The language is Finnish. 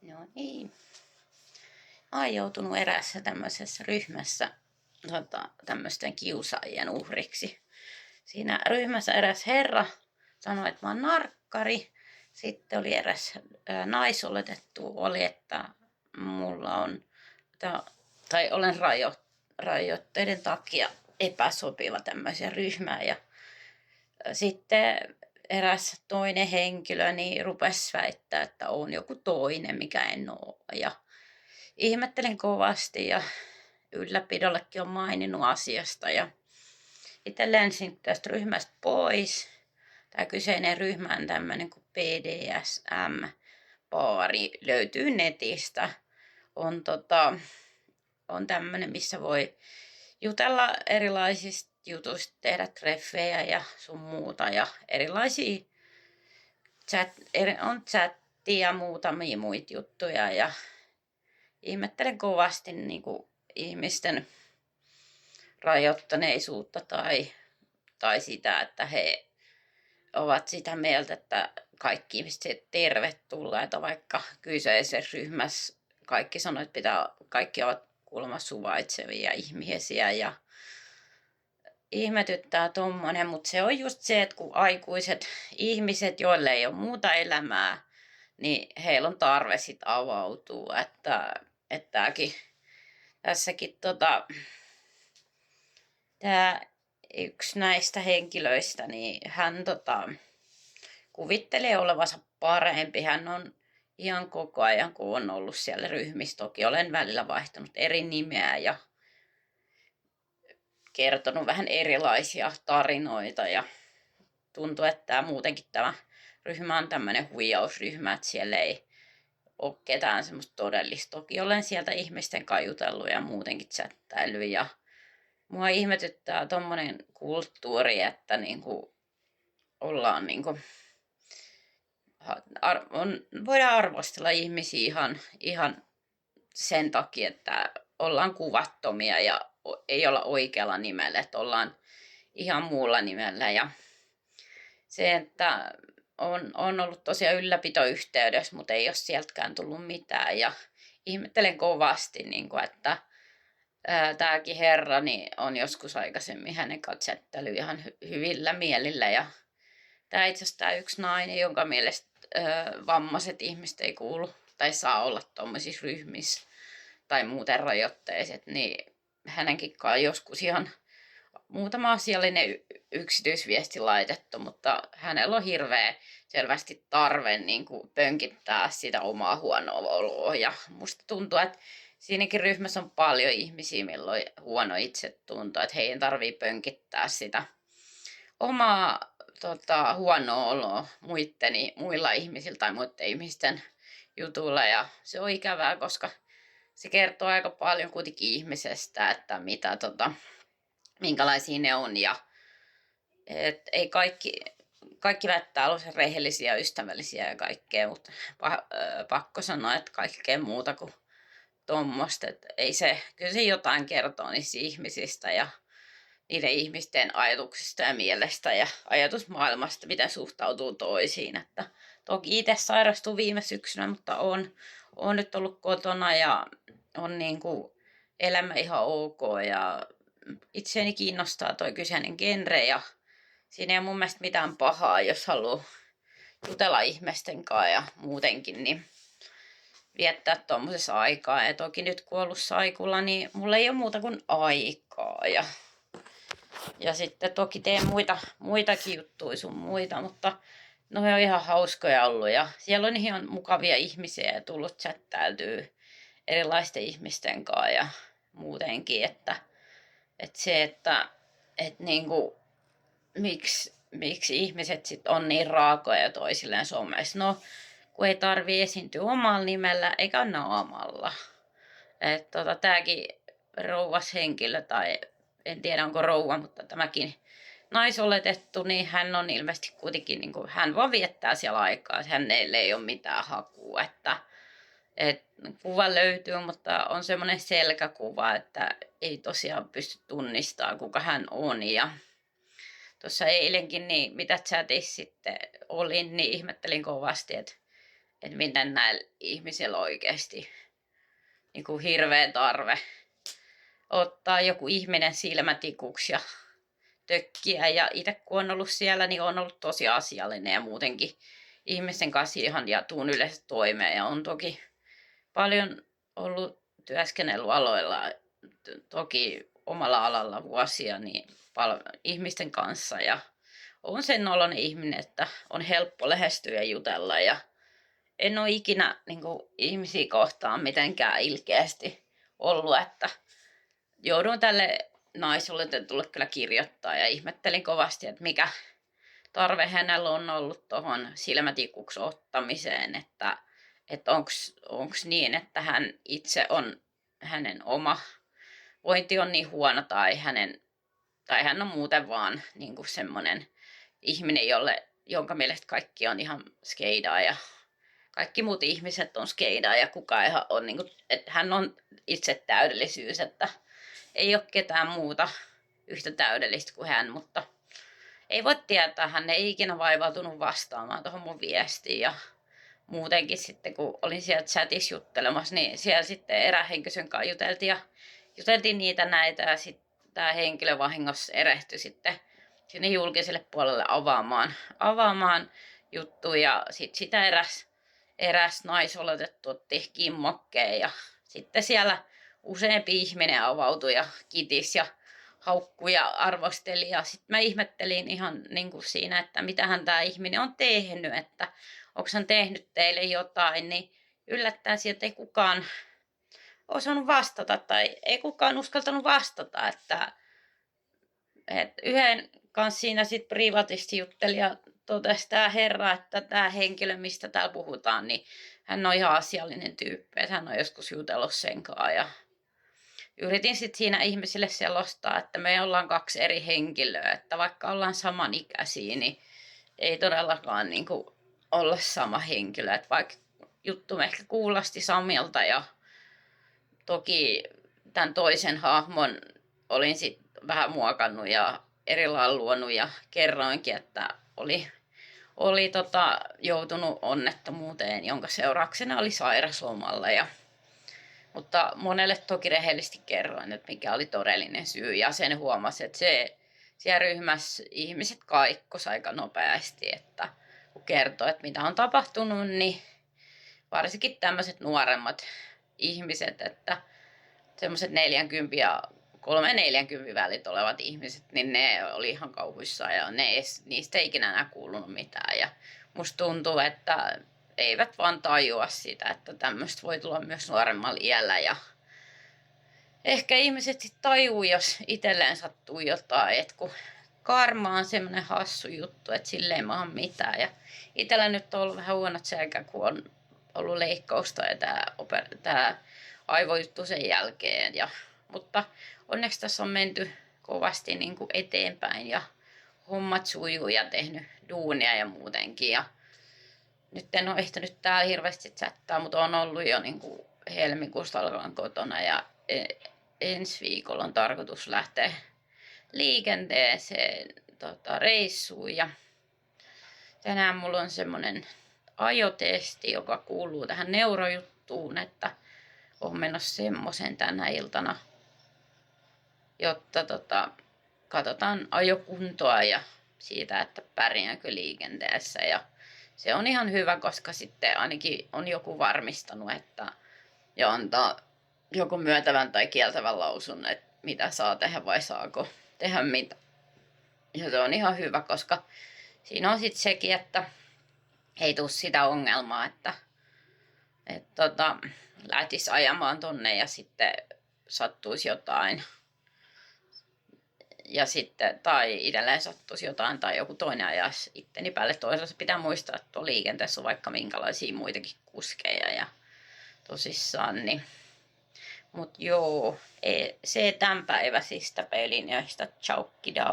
No niin. Mä oon joutunut eräässä tämmöisessä ryhmässä tämmöisten kiusaajien uhriksi. Siinä ryhmässä eräs herra sanoi, että mä oon narkkari. Sitten oli eräs naisoletettu, että mulla on, tai olen rajoitteiden takia epäsopiva tämmöiseen ryhmään. Ja sitten eräs toinen henkilö niin rupesi väittää, että on joku toinen, mikä en ole. Ja ihmettelin kovasti ja ylläpidollekin on maininnut asiasta. Ja itse lensin tästä ryhmästä pois. Tämä kyseinen ryhmä on tämmöinen kuin BDSM-baari, löytyy netistä. On tämmöinen, missä voi jutella erilaisista jutuista, tehdä treffejä ja sun muuta. Ja erilaisia on chattia ja muutamia muita juttuja. Ja ihmettelen kovasti niin kuin ihmisten rajoittaneisuutta tai sitä, että he ovat sitä mieltä, että kaikki ihmiset tervetulleita, vaikka kyseisessä ryhmässä kaikki sanoo, että kaikki ovat kuulemma suvaitsevia ihmisiä ja ihmetyttää tommonen, mutta se on just se, että kun aikuiset ihmiset, joille ei ole muuta elämää, niin heillä on tarve sit avautua, että tässäkin tämä yksi näistä henkilöistä, niin hän kuvittelee olevansa parempi. Hän on ihan koko ajan, kun on ollut siellä ryhmissä. Toki olen välillä vaihtanut eri nimeä ja kertonut vähän erilaisia tarinoita. Ja tuntuu, että muutenkin tämä ryhmä on tämmöinen huijausryhmä, että siellä ei ole ketään semmoista todellista. Toki olen sieltä ihmisten kanssa jutellut ja muutenkin chattailu. Ja mua ihmetyttää tommonen kulttuuri, että niinku ollaan niinku voidaan arvostella ihmisiä ihan sen takia, että ollaan kuvattomia ja ei olla oikealla nimellä, että ollaan ihan muulla nimellä. Ja se, että on ollut tosiaan ylläpitoyhteydessä, mutta ei ole sieltäkään tullut mitään. Ja ihmettelen kovasti, niinku, että tämäkin herra niin on joskus aikaisemmin hänen kanssa chattailu ihan hyvillä mielillä. Ja tämä itse asiassa tämä yksi nainen, jonka mielestä vammaiset ihmiset ei kuulu tai saa olla tuommoisissa ryhmissä tai muuten rajoitteiset, niin hänenkin joskus ihan muutama asiallinen yksityisviesti laitettu, mutta hänellä on hirveä selvästi tarve niin kuin pönkittää sitä omaa huonoa oloa. Ja musta tuntuu, että siinäkin ryhmässä on paljon ihmisiä, millä on huono itsetunto, että heidän tarvii pönkittää sitä omaa huonoa oloa muilla ihmisillä tai muiden ihmisten jutuilla. Ja se on ikävää, koska se kertoo aika paljon kuitenkin ihmisestä, että minkälaisia ne on. Ja ei kaikki väittää olla rehellisiä, ystävällisiä ja kaikkea, mutta pakko sanoa, että kaikkea muuta kuin tuommoista. Kyllä se jotain kertoo niistä ihmisistä ja niiden ihmisten ajatuksista ja mielestä ja ajatusmaailmasta, miten suhtautuu toisiin. Että toki itse sairastuin viime syksynä, mutta on nyt ollut kotona ja on niin kuin elämä ihan ok ja itseäni kiinnostaa toi kyseinen genre ja siinä ei ole mun mielestä mitään pahaa, jos haluaa jutella ihmisten kanssa ja muutenkin, niin viettää tuommoisessa aikaa. Ja toki nyt kun on ollut saikulla, niin mulla ei ole muuta kuin aikaa. Ja sitten toki teen muitakin juttuja sun muita, mutta ne on ihan hauskoja ollut. Ja siellä on ihan mukavia ihmisiä ja tullut chattailtyä erilaisten ihmisten kanssa ja muutenkin. Että niinku, miksi ihmiset sit on niin raakoja toisilleen somessa. No, kun ei tarvii esiintyä omalla nimellä eikä naamalla. Tämäkin rouvas henkilö, tai en tiedä onko rouva, mutta tämäkin naisoletettu, niin hän on ilmeisesti kuitenkin, niin kuin, hän vaan viettää siellä aikaa, että hänelle ei ole mitään hakua. Että kuva löytyy, mutta on semmoinen selkäkuva, että ei tosiaan pysty tunnistamaan, kuka hän on. Ja tuossa eilenkin, niin mitä chatissa sitten olin, niin ihmettelin kovasti, että että miten näillä ihmisillä oikeasti niin kuin hirveä tarve ottaa joku ihminen silmätikuksi ja tökkiä. Ja itse kun on ollut siellä, niin on ollut tosi asiallinen ja muutenkin ihmisten kanssa ihan ja tuun yleensä toimeen. Ja on toki paljon ollut työskennellyt aloilla, toki omalla alalla vuosia, niin ihmisten kanssa. Ja on sen oloinen ihminen, että on helppo lähestyä ja jutella. Ja en ole ikinä niin kuin, ihmisiä kohtaan mitenkään ilkeästi ollut, että joudun tälle naisoletetulle kyllä kirjoittaa ja ihmettelin kovasti, että mikä tarve hänellä on ollut tuohon silmätikuksi ottamiseen, että onko niin, että hän itse on, hänen oma vointi on niin huono tai hän on muuten vaan niin kuin semmoinen ihminen, jonka mielestä kaikki on ihan skeidaa ja kaikki muut ihmiset on skeidaa ja kukaan ei ole, niin kuin, että hän on itse täydellisyys, että ei ole ketään muuta yhtä täydellistä kuin hän, mutta ei voi tietää, hän ei ikinä vaivautunut vastaamaan tuohon mun viestiin ja muutenkin sitten kun olin siellä chatissa juttelemassa, niin siellä sitten erään henkilön kanssa juteltiin niitä näitä ja sitten tämä henkilö vahingossa erehtyi sitten sinne julkiselle puolelle avaamaan juttuja ja sitten sitä eräs naisoletettu otti kimmokkeen ja sitten siellä useampi ihminen avautui ja kitis ja haukkui ja arvosteli. Ja sitten mä ihmettelin ihan niin kuin siinä, että mitähän tämä ihminen on tehnyt, että onko hän tehnyt teille jotain, niin yllättäen sieltä ei kukaan osannut vastata tai ei kukaan uskaltanut vastata, että yhden kanssa siinä sitten privatisti jutteli ja totesi tämä herra, että tämä henkilö, mistä täällä puhutaan, niin hän on ihan asiallinen tyyppi, että hän on joskus jutellut sen kanssa ja yritin sitten siinä ihmisille selostaa, että me ollaan kaksi eri henkilöä, että vaikka ollaan samanikäisiä, niin ei todellakaan niin kuin olla sama henkilö. Että vaikka juttu ehkä kuulosti samilta ja toki tämän toisen hahmon olin sitten vähän muokannut ja eri lailla luonut ja kerroinkin, että oli joutunut onnettomuuteen, jonka seurauksena oli sairaslomalla. Mutta monelle toki rehellisesti kerroin, että mikä oli todellinen syy. Ja sen huomasi, että siellä ryhmässä ihmiset kaikkos aika nopeasti, että kun kertoo, että mitä on tapahtunut, niin varsinkin tämmöiset nuoremmat ihmiset, että semmoiset 40 ja 3-40 välit olevat ihmiset, niin ne oli ihan kauhuissaan ja niistä ei ikinä enää kuulunut mitään. Ja musta tuntuu, että eivät vaan tajua sitä, että tämmöistä voi tulla myös nuoremmalla iällä. Ja ehkä ihmiset sitten tajuu, jos itselleen sattuu jotain, että kun karma on semmoinen hassu juttu, että sille ei maha mitään. Ja itsellä nyt on ollut vähän huonot selkä, kun on ollut leikkausta ja tämä aivojuttu sen jälkeen. Mutta onneksi tässä on menty kovasti niin kuin eteenpäin ja hommat sujuu ja tehnyt duunia ja muutenkin. Ja nyt en ole ehtinyt täällä hirveästi chattaa, mutta on ollut jo niin kuin helmikuusta alkaen kotona ja ensi viikolla on tarkoitus lähteä liikenteeseen reissuun. Ja tänään mulla on semmoinen ajotesti, joka kuuluu tähän neurojuttuun, että olen menossa semmoisen tänä iltana, jotta katsotaan ajokuntoa ja siitä, että pärjäänkö liikenteessä. Ja se on ihan hyvä, koska sitten ainakin on joku varmistanut, että ja antaa joku myöntävän tai kieltävän lausun, että mitä saa tehdä vai saako tehdä mitä. Ja se on ihan hyvä, koska siinä on sitten sekin, että ei tule sitä ongelmaa, että lähtisi ajamaan tonne ja sitten sattuisi jotain. Ja sitten, tai itselleen sattuisi jotain, tai joku toinen ajaisi itteni päälle. Toisaalta pitää muistaa, että tuolla liikenteessä on vaikka minkälaisia muitakin kuskeja ja tosissaan. Niin. Mut joo, se tämän päiväisistä pelinjoista. Ciao, kidao.